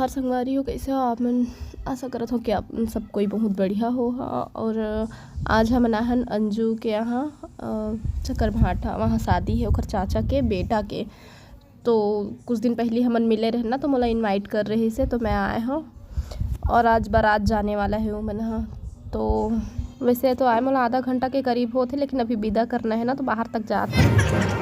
नमस्कार संगवारी हो, कैसे हो आप मन। आशा करत हो कि आप सब कोई बहुत बढ़िया हो। और आज हम हन अंजू के यहाँ चकरभाठा वहाँ शादी है ओकर चाचा के बेटा के। तो कुछ दिन पहले हमन मिले रहे ना, तो मोला इनवाइट कर रही से तो मैं आए हूँ। और आज बारात जाने वाला है वो मन। तो वैसे तो आए मोला आधा घंटा के करीब होते, लेकिन अभी विदा करना है ना तो बाहर तक जाते हैं।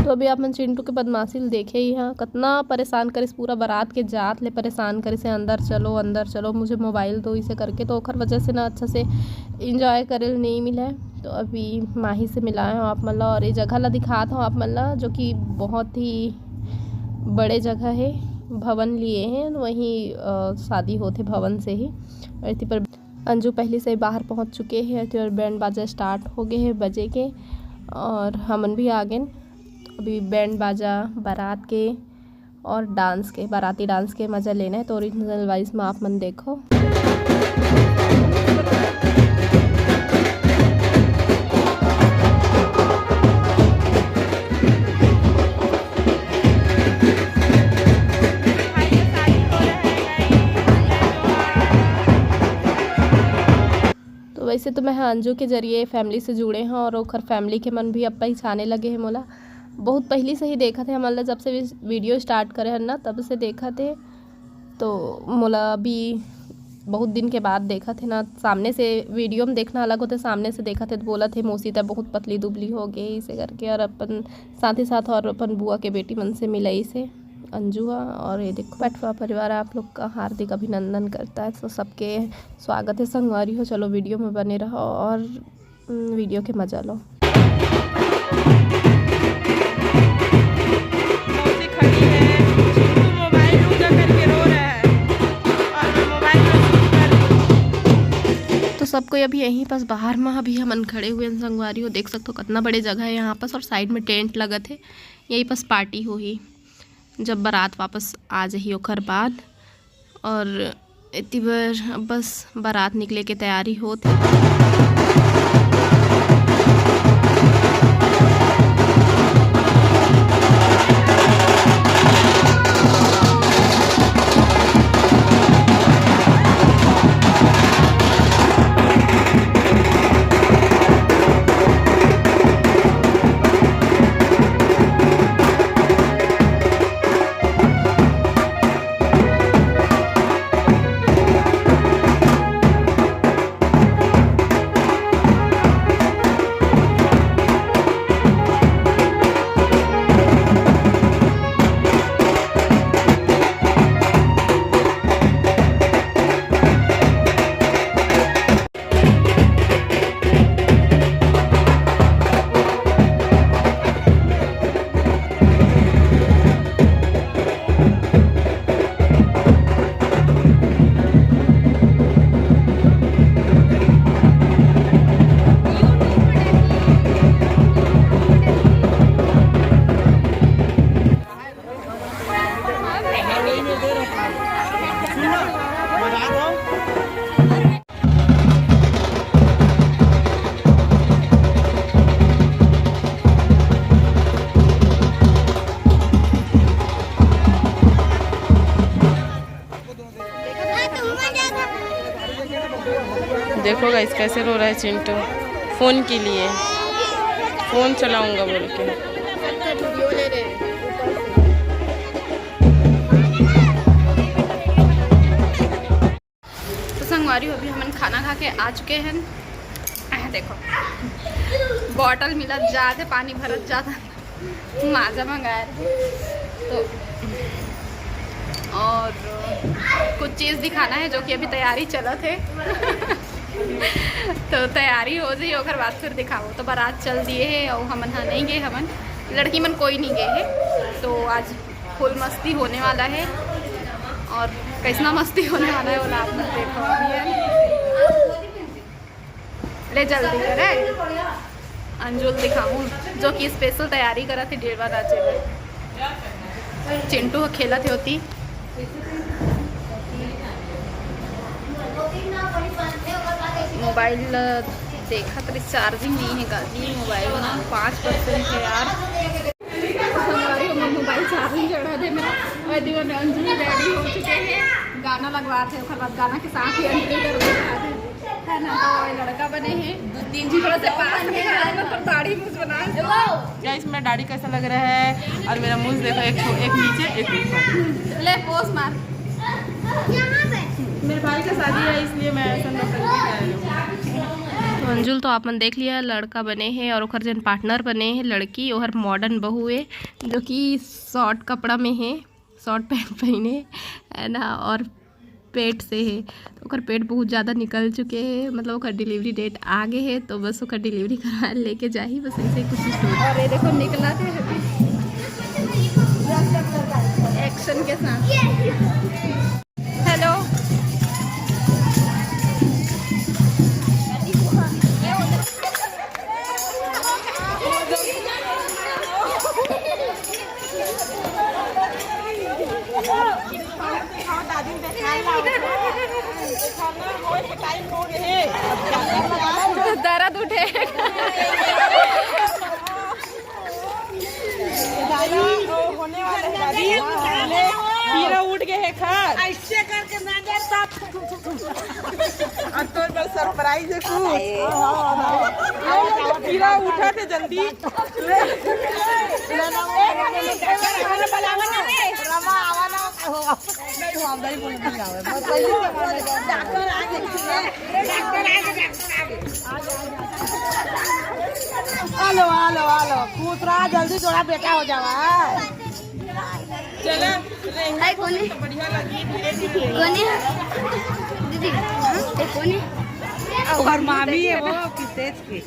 तो अभी आप मन चिंटू के बदमाशी देखे ही हाँ, कितना परेशान करिस पूरा बारात के जात ले परेशान करिस। अंदर चलो मुझे मोबाइल दो इसे करके। तो ओखर वजह से ना अच्छा से इंजॉय करे नहीं मिला है। तो अभी माही से मिलाए हूँ आप मन ला, और ये जगह ला दिखाता हूँ आप मन ला, जो कि बहुत ही बड़े जगह है। भवन लिए हैं वहीं शादी होते भवन से ही। और पर अंजू पहले से बाहर पहुँच चुके हैं। तो बैंड बाजा स्टार्ट हो गए हैं बजे के, और हमन भी आ गए। अभी बैंड बाजा बारात के और डांस के, बाराती डांस के मज़ा लेना है। तो ओरिजिनल वाइज में आप मन देखो। तो वैसे तो मैं अंजू के जरिए फैमिली से जुड़े हैं, और ओखर फैमिली के मन भी अब पहचाने लगे हैं मोला। बहुत पहले से ही देखा थे हमारे, जब से वीडियो स्टार्ट करे हैं ना तब से देखा थे। तो मोला अभी बहुत दिन के बाद देखा थे ना, सामने से वीडियो में देखना अलग होते, सामने से देखा थे तो बोला थे मौसी तब बहुत पतली दुबली हो गई इसे करके। और अपन साथ ही साथ और अपन बुआ के बेटी मन से मिलाई से अंजुआ। और ये देखो पटवा परिवार आप लोग का हार्दिक अभिनंदन करता है। तो सबके स्वागत है संगवारी हो। चलो वीडियो में बने रहो और वीडियो के मजा लो। तो सबको अभी यहीं पास बाहर में अभी हमन खड़े हुए हैं संगवारी हो। देख सकते हो कितना बड़े जगह है यहाँ पास, और साइड में टेंट लगा थे। यहीं पास पार्टी हो ही जब बारात वापस आ जाही ओखर बाद। और इतनी बार बस बारात निकले के तैयारी होती। देखो गाइस कैसे रो रहा है चिंटू फ़ोन के लिए, फ़ोन चलाऊंगा बोल के। तो संगवारी अभी हम खाना खा के आ चुके हैं। देखो बॉटल मिला जाते, पानी भरत जाता, माजा मंगाया तो। और कुछ चीज़ दिखाना है जो कि अभी तैयारी चला थे तो तैयारी हो जाए और बाद फिर दिखाओ। तो बारात चल दिए है और हमन हाँ नहीं गए हमन, लड़की मन कोई नहीं गए है, तो आज फुल मस्ती होने वाला है। और कैसना मस्ती होने वाला है वो आप लोग देखो अभी है। ले जल्दी करे अंजुल दिखाऊँ जो कि स्पेशल तैयारी करा थी 1:30 बजे। चिंटू खेला थे होती मोबाइल देखा तो चार्जिंग नहीं है गाड़ी मोबाइल में 5% है यार। मोबाइल चार्जिंग चढ़ा दे मेरा अंजुल रेडी हो चुके हैं, गाना लगवा थे उसके बाद गाना के साथ ही एंट्री कर है ना। तो लड़का बने हैं 2-3 जी थोड़ा से पास में दाढ़ी मूछ बना। गाइस मेरा दाढ़ी कैसा लग रहा है और मेरा मूछ देखो, एक नीचे एक ऊपर। ले पोस मार। मेरे भाई का शादी है इसलिए मैं ऐसा लोग करके जा रही हूँ। तो अंजुल तो आपन देख लिया लड़का बने हैं और ओकर जन पार्टनर बने हैं लड़की और मॉडर्न बहू है जो कि शॉर्ट कपड़ा में है, शॉर्ट पैंट पहने है ना और पेट से है। तो ओकर पेट बहुत ज़्यादा निकल चुके हैं, मतलब ओकर डिलीवरी डेट आगे है तो बस ओकर डिलीवरी करा लेके जाही बस ऐसे कुछ स्टोरी। और ये देखो निकला थे एक्शन के साथ। हेलो दर्द उठे होने वाले हीरा उठ गए है खार ऐसे करके ना दे सब और तो बस सरप्राइज है कुछ हीरा उठा थे जल्दी रमा आवा ना नहीं हुआ नहीं बोल नहीं आवे बस पहले डॉक्टर आ गए हेलो हेलो हेलो पूतरा जल्दी जोड़ा बेटा हो जावा चला हाय कोनी बढ़िया लगी कोनी दीदी कोनी और मामी है वो कितेज की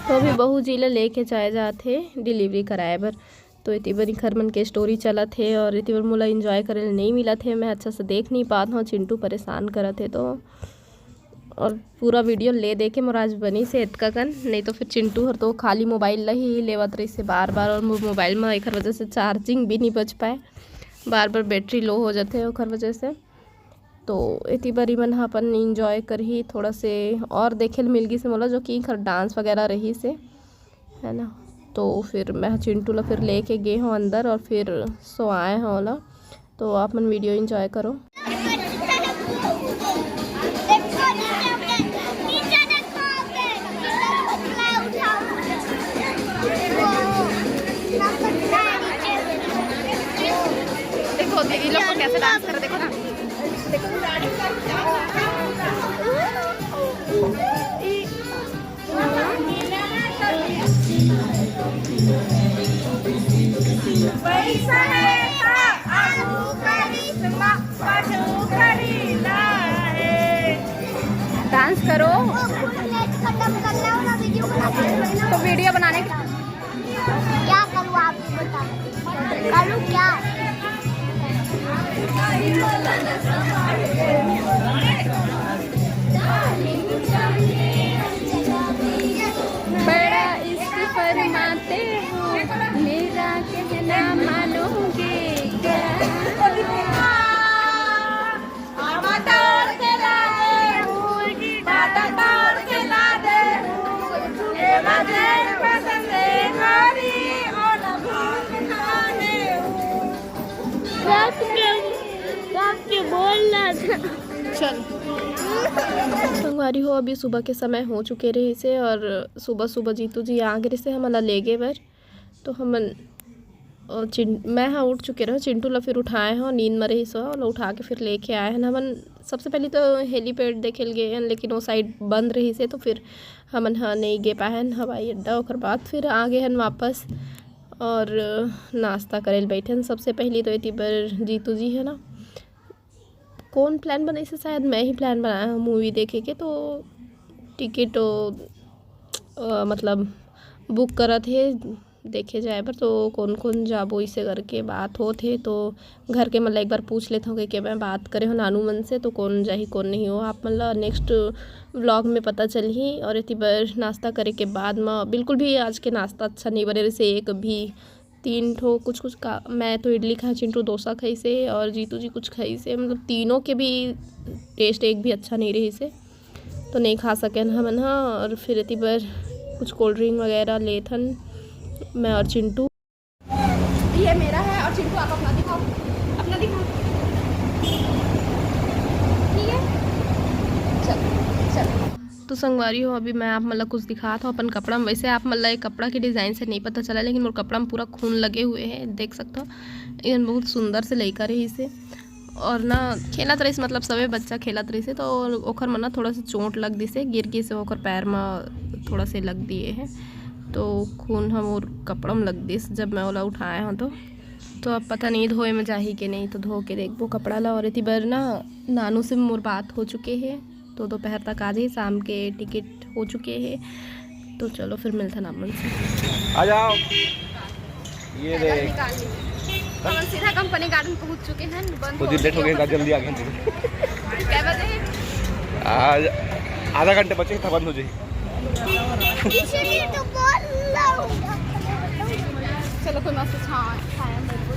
तो अभी बहू जी ला लेके जाए जाते डिलीवरी कराए बर। तो इतनी बड़ी खरमन के स्टोरी चला थे और इतनी बार मोला इंजॉय करे नहीं मिला थे, मैं अच्छा से देख नहीं पाता हूँ, चिंटू परेशान करा थे तो। और पूरा वीडियो ले दे के मोराज बनी से इतका कन नहीं तो फिर चिंटू हर तो खाली मोबाइल ला ही लेवत रही से बार बार और मोबाइल में एक वजह से चार्जिंग भी नहीं बच पाए, बार बार बैटरी लो हो जाते ओखर वजह से। तो इतनी बारी मन अपन इंजॉय कर ही थोड़ा से और देखे मिल गई से मोला जो कि खर डांस वगैरह रही से है ना। तो फिर मैं चिंटू ला फिर लेके गए हूँ अंदर और फिर सो आए हैं ओला। तो आप मन वीडियो इंजॉय करो। देखो दीदी लोग को कैसे डांस कर देखो ना डांस करो तो वीडियो बनाने क्या करूँ आप करूँ क्या बड़ा इश्क फरमाते हो मेरा कहना मानोगे चल संगवारी हो अभी सुबह के समय हो चुके रही से और सुबह सुबह जीतू जी आ गए से हमला ले गए बर। तो हमन मैं हाँ उठ चुके रहो, चिंटू ला फिर उठाए हो नींद में रही सो ला उठा के फिर लेके आए हैं। हमन सबसे पहले तो हेलीपैड देखे गए हैं लेकिन वो साइड बंद रही से तो फिर हमन हाँ नहीं गे पाए हैं हवाई अड्डा। और बाद फिर आ गए हैं वापस और नाश्ता करे बैठे हैं। सबसे पहले तो इतनी बार जीतू जी है ना कौन प्लान बनाई से शायद मैं ही प्लान बनाया हूँ मूवी देखे के। तो टिकट मतलब बुक करा थे देखे जाए पर तो कौन कौन जाबो इसे करके बात हो थे तो घर के मतलब एक बार पूछ लेता हूँ कि मैं बात करे हो नानू मन से तो कौन जाही कौन नहीं हो आप मतलब नेक्स्ट व्लॉग में पता चल ही। और इतनी बार नाश्ता करे के बाद में बिल्कुल भी आज के नाश्ता अच्छा नहीं बने से एक भी 3 ठो कुछ का मैं तो इडली खाई, चिंटू डोसा खाई से और जीतू जी कुछ खाई से मतलब तीनों के भी टेस्ट एक भी अच्छा नहीं रही से तो नहीं खा सके हम ना। और फिर इतनी बार कुछ कोल्ड ड्रिंक वगैरह ले थन मैं और चिंटू। ये मेरा है और चिंटू आप अपना दिखाओ, अपना दिखाओ। ठीक है, चल तो संगवारी हो अभी मैं आप मतलब कुछ दिखा था अपन कपड़ा में। वैसे आप मतलब कपड़ा के डिज़ाइन से नहीं पता चला लेकिन मोर कपड़ा में पूरा खून लगे हुए हैं देख सकते हो। ये बहुत सुंदर से लड़का रही इसे और ना खेलत रही मतलब सभी बच्चा खेलत रही से तो ओखर में ना थोड़ा सा चोट लग दी से गिर के से ओखर पैर में थोड़ा से लग दिए हैं तो खून हम और कपड़ा में लग दी जब मैं ओला उठाया हूँ तो अब पता नहीं धोए में जाही कि नहीं तो धो के देखबो कपड़ा ला। और इतनी बार ना नानू से मोर बात हो चुके हैं तो दोपहर तक आ जाए, शाम के टिकट हो चुके हैं तो चलो फिर मिलता नामन से। आ जाओ ये दे हम सीधा कंपनी गार्डन पहुंच चुके हैं। बंद कुछ लेट हो गया जल्दी आ गए क्या बजे? आज आधा घंटे बचे था बंद हो जाए। इसलिए तो बोल रहा हूँ। चलो कोई मस्त खाया मेरे को।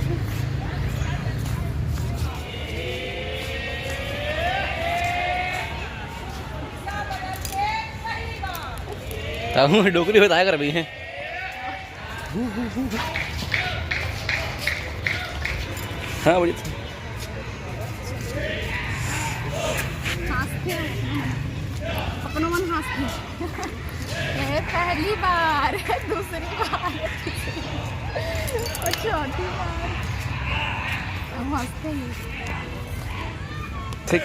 हम डोकरी बताया कर रही हैं। हाँ बड़ी हंसते अपनों मन हंसते ये पहली बार दूसरी बार और चौथी बार हम हंसते ही। ठीक